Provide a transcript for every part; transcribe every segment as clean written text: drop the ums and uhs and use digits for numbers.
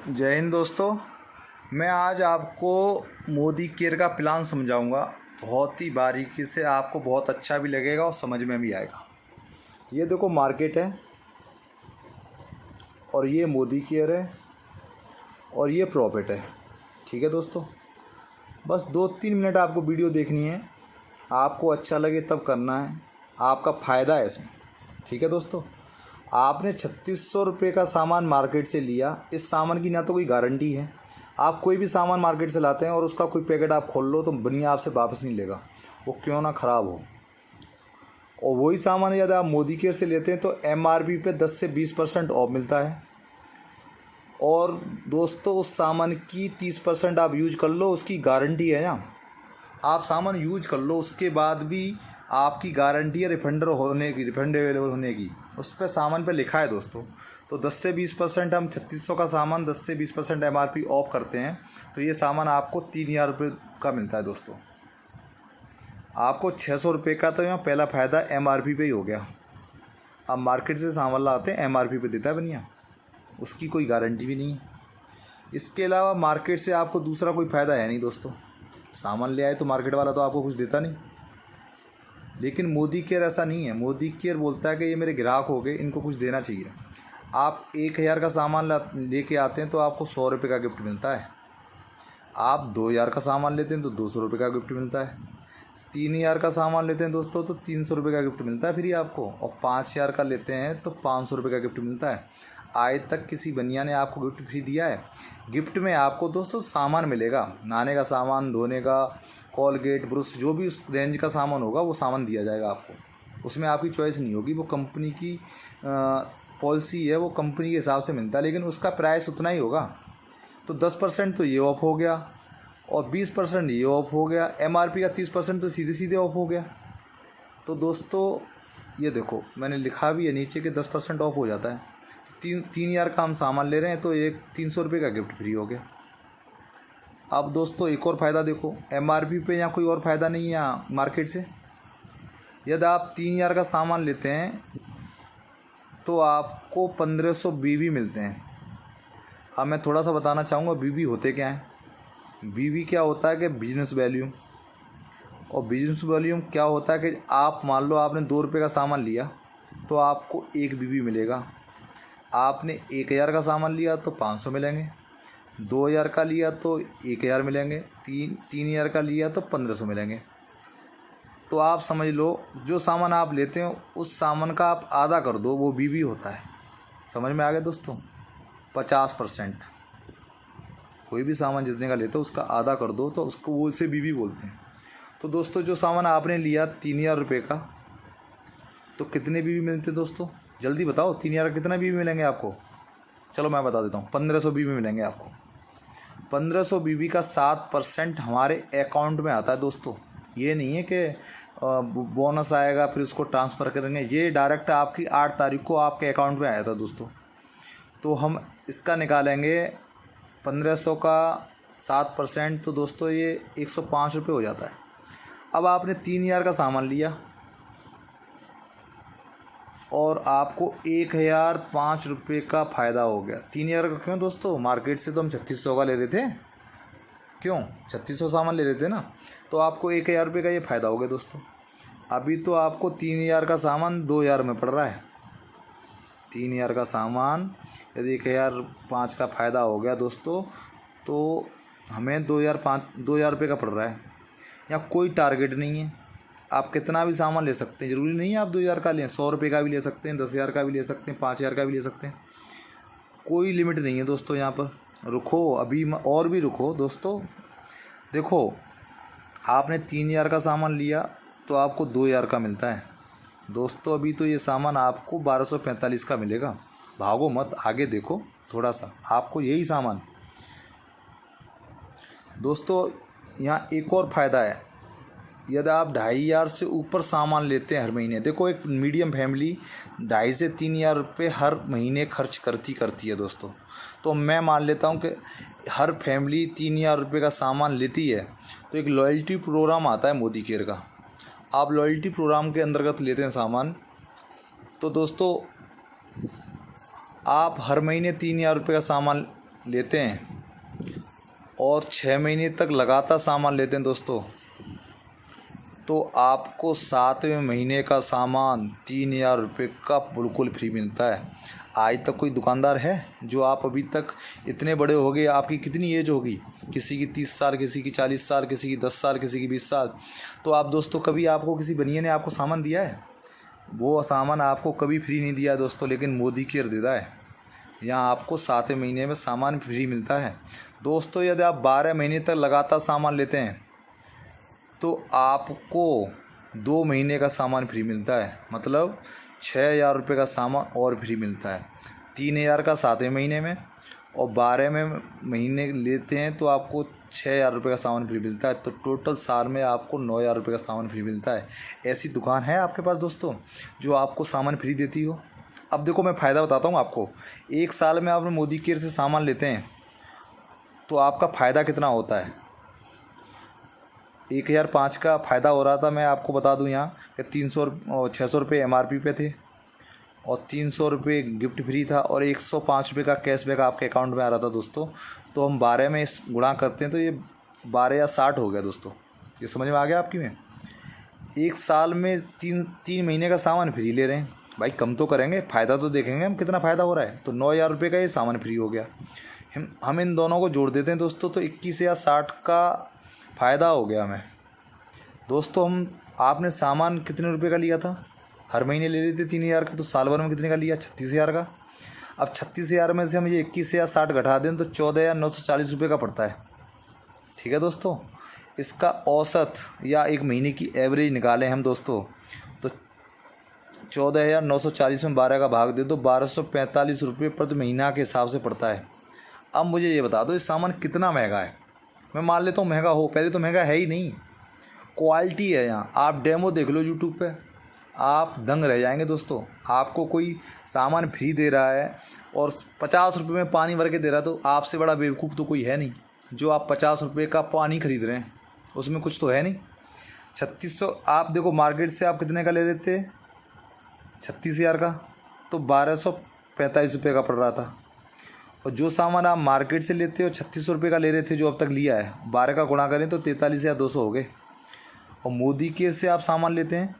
जय हिंद दोस्तों। मैं आज आपको मोदी केयर का प्लान समझाऊंगा। बहुत ही बारीकी से, आपको बहुत अच्छा भी लगेगा और समझ में भी आएगा। ये देखो मार्केट है और ये मोदी केयर है और ये प्रॉफिट है। ठीक है दोस्तों, बस 2-3 मिनट आपको वीडियो देखनी है। आपको अच्छा लगे तब करना है, आपका फ़ायदा है इसमें। ठीक है दोस्तों, आपने 3600 रुपये का सामान मार्केट से लिया। इस सामान की ना तो कोई गारंटी है। आप कोई भी सामान मार्केट से लाते हैं और उसका कोई पैकेट आप खोल लो तो बनिया आपसे वापस नहीं लेगा, वो क्यों ना ख़राब हो। और वही सामान यदि आप मोदी केयर से लेते हैं तो MRP पे 10 से 20% ऑफ मिलता है। और दोस्तों, उस सामान की 30% आप यूज कर लो, उसकी गारंटी है ना। आप सामान यूज कर लो, उसके बाद भी आपकी गारंटी है रिफंडेबल होने की। उस पर सामान पे लिखा है दोस्तों। तो 10 से 20% हम 3600 का सामान 10 से 20% MRP ऑफ करते हैं, तो ये सामान आपको 3000 रुपये का मिलता है दोस्तों। आपको 600 रुपये का तो यहाँ पहला फ़ायदा MRP पे ही हो गया। अब मार्केट से सामान लाते हैं, MRP पे देता है बनिया, उसकी कोई गारंटी भी नहीं है। इसके अलावा मार्केट से आपको दूसरा कोई फ़ायदा है नहीं दोस्तों। सामान ले आए तो मार्केट वाला तो आपको कुछ देता नहीं। लेकिन मोदी केयर ऐसा नहीं है। मोदी केयर बोलता है कि ये मेरे ग्राहक हो गए, इनको कुछ देना चाहिए। आप 1000 का सामान लेके आते हैं तो आपको 100 रुपये का गिफ्ट मिलता है। आप 2000 का सामान लेते हैं तो 200 रुपये का गिफ्ट मिलता है। 3000 का सामान लेते हैं दोस्तों तो 300 रुपये का गिफ्ट मिलता है फ्री आपको। और 5000 का लेते हैं तो 500 रुपये का गिफ्ट मिलता है। आज तक किसी बनिया ने आपको गिफ्ट फ्री दिया है? गिफ्ट में आपको दोस्तों सामान मिलेगा, नहाने का सामान, धोने का, कॉलगेट, ब्रश, जो भी उस रेंज का सामान होगा वो सामान दिया जाएगा आपको। उसमें आपकी चॉइस नहीं होगी, वो कंपनी की पॉलिसी है, वो कंपनी के हिसाब से मिलता है, लेकिन उसका प्राइस उतना ही होगा। तो 10% तो ये ऑफ हो गया और 20% ये ऑफ हो गया। MRP का 30% तो सीधे सीधे ऑफ हो गया। तो दोस्तों ये देखो, मैंने लिखा भी है नीचे कि 10% ऑफ हो जाता है। 3000 का हम सामान ले रहे हैं तो एक 300 रुपये का गिफ्ट फ्री हो गया। अब दोस्तों एक और फ़ायदा देखो, MRP पे यहाँ कोई और फ़ायदा नहीं है यहाँ मार्केट से। यदि आप 3000 का सामान लेते हैं तो आपको 1500 BB मिलते हैं। अब मैं थोड़ा सा बताना चाहूँगा BB होते क्या हैं। BB क्या होता है कि बिजनेस वैल्यूम। और बिजनेस वैल्यूम क्या होता है कि आप मान लो आपने 2 रुपये का सामान लिया तो आपको 1 BB मिलेगा। आपने 1000 का सामान लिया तो 500 मिलेंगे, 2000 का लिया तो 1000 मिलेंगे, 3000 का लिया तो 1500 मिलेंगे। तो आप समझ लो, जो सामान आप लेते हो उस सामान का आप आधा कर दो, वो BB होता है। समझ में आ गया दोस्तों? 50%। कोई भी सामान जितने का लेते हो उसका आधा कर दो तो उसको वो से BB बोलते हैं। तो दोस्तों जो सामान आपने लिया 3000 रुपये का, तो कितने BB मिलते दोस्तों? जल्दी बताओ, 3000 का कितना BB मिलेंगे आपको? चलो मैं बता देता हूँ, 1500 BB मिलेंगे आपको। 1500 BB का 7% हमारे अकाउंट में आता है दोस्तों। ये नहीं है कि बोनस आएगा फिर उसको ट्रांसफ़र करेंगे, ये डायरेक्ट आपकी 8 तारीख को आपके अकाउंट में आया था दोस्तों। तो हम इसका निकालेंगे 1500 का 7%, तो दोस्तों ये 105 रुपये हो जाता है। अब आपने 3000 का सामान लिया और आपको 1005 रुपये का फ़ायदा हो गया। 3000 का क्यों दोस्तों? मार्केट से तो हम 3600 का ले रहे थे। क्यों? 3600 सामान ले रहे थे ना, तो आपको 1000 रुपये का ये फ़ायदा हो गया दोस्तों। अभी तो आपको 3000 का सामान 2000 में पड़ रहा है। 3000 का सामान यदि 1005 का फ़ायदा हो गया दोस्तों, तो हमें 2000 रुपये का पड़ रहा है। यहाँ कोई टारगेट नहीं है, आप कितना भी सामान ले सकते हैं। ज़रूरी नहीं है आप 2000 का लें, 100 रुपये का भी ले सकते हैं, 10,000 का भी ले सकते हैं, 5000 का भी ले सकते हैं। कोई लिमिट नहीं है दोस्तों यहाँ पर। रुको अभी और भी रुको दोस्तों। देखो, आपने 3000 का सामान लिया तो आपको 2000 का मिलता है दोस्तों। अभी तो ये सामान आपको 1245 का मिलेगा। भागो मत, आगे देखो थोड़ा सा, आपको यही सामान दोस्तों। यहाँ एक और फ़ायदा है, यदि आप 2500 से ऊपर सामान लेते हैं हर महीने। देखो, एक मीडियम फैमिली 2500 से 3000 रुपये हर महीने खर्च करती है दोस्तों। तो मैं मान लेता हूँ कि हर फैमिली 3000 रुपये का सामान लेती है, तो एक लॉयल्टी प्रोग्राम आता है मोदी केयर का। आप लॉयल्टी प्रोग्राम के अंतर्गत लेते हैं सामान, तो दोस्तों आप हर महीने 3000 रुपये का सामान लेते हैं और 6 महीने तक लगातार सामान लेते हैं दोस्तों, तो आपको 7वें महीने का सामान 3000 रुपये का बिल्कुल फ्री मिलता है। आज तक कोई दुकानदार है जो आप अभी तक इतने बड़े हो गए, आपकी कितनी एज होगी, किसी की 30 साल, किसी की 40 साल, किसी की 10 साल, किसी की 20 साल, तो आप दोस्तों कभी आपको किसी बनिए ने आपको सामान दिया है? वो सामान आपको कभी फ्री नहीं दिया है दोस्तों, लेकिन मोदी केयर देता है। यहाँ आपको 7वें महीने में सामान फ्री मिलता है दोस्तों। यदि आप 12 महीने तक लगातार सामान लेते हैं तो आपको 2 महीने का सामान फ्री मिलता है, मतलब 6000 रुपये का सामान और फ्री मिलता है। 3000 का 7वें महीने में और 12वें महीने लेते हैं तो आपको 6000 रुपये का सामान फ्री मिलता है। तो टोटल साल में आपको 9000 रुपये का सामान फ्री मिलता है। ऐसी दुकान है आपके पास दोस्तों जो आपको सामान फ्री देती हो? अब देखो मैं फ़ायदा बताता हूँ आपको। एक साल में आप मोदी केयर से सामान लेते हैं तो आपका फ़ायदा कितना होता है। 1005 का फ़ायदा हो रहा था, मैं आपको बता दूं यहाँ कि 300 और 600 रुपये MRP पे थे और 300 रुपये गिफ्ट फ्री था और 105 रुपये का कैशबैक आपके अकाउंट में आ रहा था दोस्तों। तो हम 12 में गुणा करते हैं तो ये 12 या 60 हो गया दोस्तों। ये समझ में आ गया आपकी? में एक साल में तीन महीने का सामान फ्री ले रहे हैं भाई, कम तो करेंगे, फ़ायदा तो देखेंगे हम कितना फ़ायदा हो रहा है। तो 9000 रुपये का ये सामान फ्री हो गया। हम इन दोनों को जोड़ देते हैं दोस्तों तो 21 या 60 का फ़ायदा हो गया हमें दोस्तों। आपने सामान कितने रुपए का लिया था? हर महीने ले लेते 3000 का, तो साल भर में कितने का लिया? 36000 का। अब 36000 में से हम ये 21 या 60 घटा दें तो 14940 रुपये का पड़ता है। ठीक है दोस्तों, इसका औसत या एक महीने की एवरेज निकालें हम दोस्तों तो 14940 में 12 का भाग दे तो 1245 रुपये प्रति महीना के हिसाब से पड़ता है। अब मुझे ये बता दो ये सामान कितना महंगा है? मैं मान लेता हूँ महंगा हो, पहले तो महंगा है ही नहीं, क्वालिटी है। यहाँ आप डेमो देख लो यूट्यूब पे, आप दंग रह जाएंगे दोस्तों। आपको कोई सामान फ्री दे रहा है और 50 रुपये में पानी भर के दे रहा है, तो आपसे बड़ा बेवकूफ़ तो कोई है नहीं जो आप 50 रुपये का पानी खरीद रहे हैं, उसमें कुछ तो है नहीं। 3600 आप देखो मार्केट से आप कितने का ले लेते? 36000 का, तो 1245 रुपये का पड़ रहा था। और जो सामान आप मार्केट से लेते हो 3600 रुपये का ले रहे थे जो अब तक लिया है, 12 का गुणा करें तो 43,200 हो गए। और मोदी केयर से आप सामान लेते हैं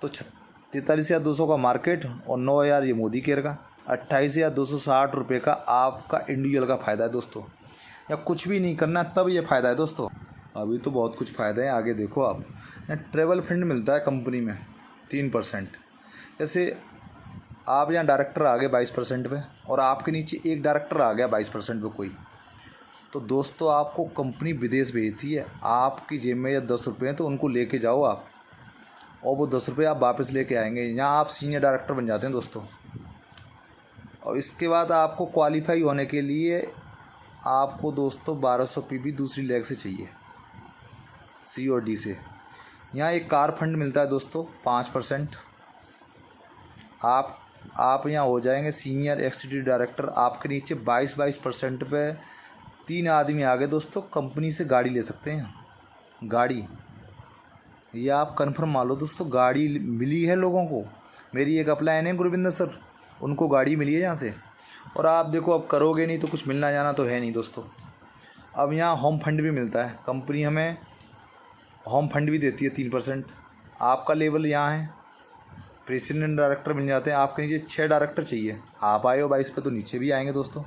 तो 43,200 का मार्केट और 9000 ये मोदी केयर का, 28,260 रुपये का आपका इंडिविजुअल का फ़ायदा है दोस्तों। या कुछ भी नहीं करना तब ये फ़ायदा है दोस्तों। अभी तो बहुत कुछ फ़ायदे हैं, आगे देखो आप। ट्रैवल फंड मिलता है कंपनी में 3%। जैसे आप यहाँ डायरेक्टर आ गए 22% पे और आपके नीचे एक डायरेक्टर आ गया 22% पे कोई, तो दोस्तों आपको कंपनी विदेश भेजती है, आपकी जेब में या 10 रुपये हैं तो उनको लेके जाओ आप, और वो 10 रुपये आप वापस लेके आएंगे। यहाँ आप सीनियर डायरेक्टर बन जाते हैं दोस्तों। और इसके बाद आपको क्वालिफाई होने के लिए आपको दोस्तों 1200 PB दूसरी लेग से चाहिए, C और D से। यहाँ एक कार फंड मिलता है दोस्तों 5%। आप यहाँ हो जाएंगे सीनियर एक्सिक्यूटिव डायरेक्टर। आपके नीचे 22% पे 3 आदमी आ गए दोस्तों, कंपनी से गाड़ी ले सकते हैं। गाड़ी ये आप कंफर्म मान लो दोस्तों, गाड़ी मिली है लोगों को। मेरी एक अपलाइन है गुरविंदर सर, उनको गाड़ी मिली है यहाँ से। और आप देखो अब करोगे नहीं तो कुछ मिलना जाना तो है नहीं दोस्तों। अब यहाँ होम फंड भी मिलता है, कंपनी हमें होम फंड भी देती है 3%। आपका लेवल यहाँ है, प्रेसिडेंट डायरेक्टर मिल जाते हैं। आपके नीचे 6 डायरेक्टर चाहिए, आप आए हो 22 पे तो नीचे भी आएंगे दोस्तों।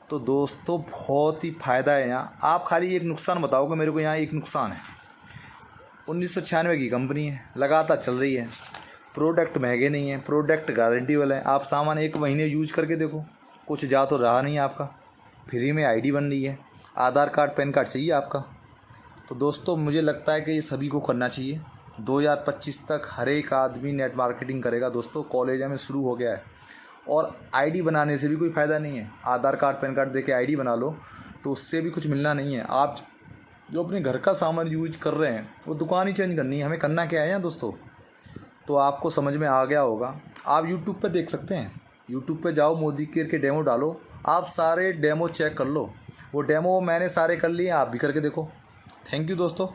तो दोस्तों बहुत ही फ़ायदा है यहाँ। आप खाली एक नुकसान बताओगे मेरे को, यहाँ एक नुकसान है। 1996 की कंपनी है, लगातार चल रही है, प्रोडक्ट महंगे नहीं है, प्रोडक्ट गारंटी वाला है। आप सामान 1 महीने यूज करके देखो, कुछ जा तो रहा नहीं आपका। फ्री में ID बन रही है, आधार कार्ड पैन कार्ड चाहिए आपका। तो दोस्तों मुझे लगता है कि ये सभी को करना चाहिए। 2025 तक हर एक आदमी नेट मार्केटिंग करेगा दोस्तों। कॉलेज में शुरू हो गया है और ID बनाने से भी कोई फ़ायदा नहीं है। आधार कार्ड पैन कार्ड देके ID बना लो तो उससे भी कुछ मिलना नहीं है। आप जो अपने घर का सामान यूज कर रहे हैं वो दुकान ही चेंज करनी है। हमें करना क्या है यहाँ दोस्तों, तो आपको समझ में आ गया होगा। आप यूट्यूब पे देख सकते हैं, यूट्यूब पे जाओ, मोदी केयर के डेमो डालो, आप सारे डेमो चेक कर लो। वो डेमो मैंने सारे कर लिए, आप भी करके देखो। थैंक यू दोस्तों।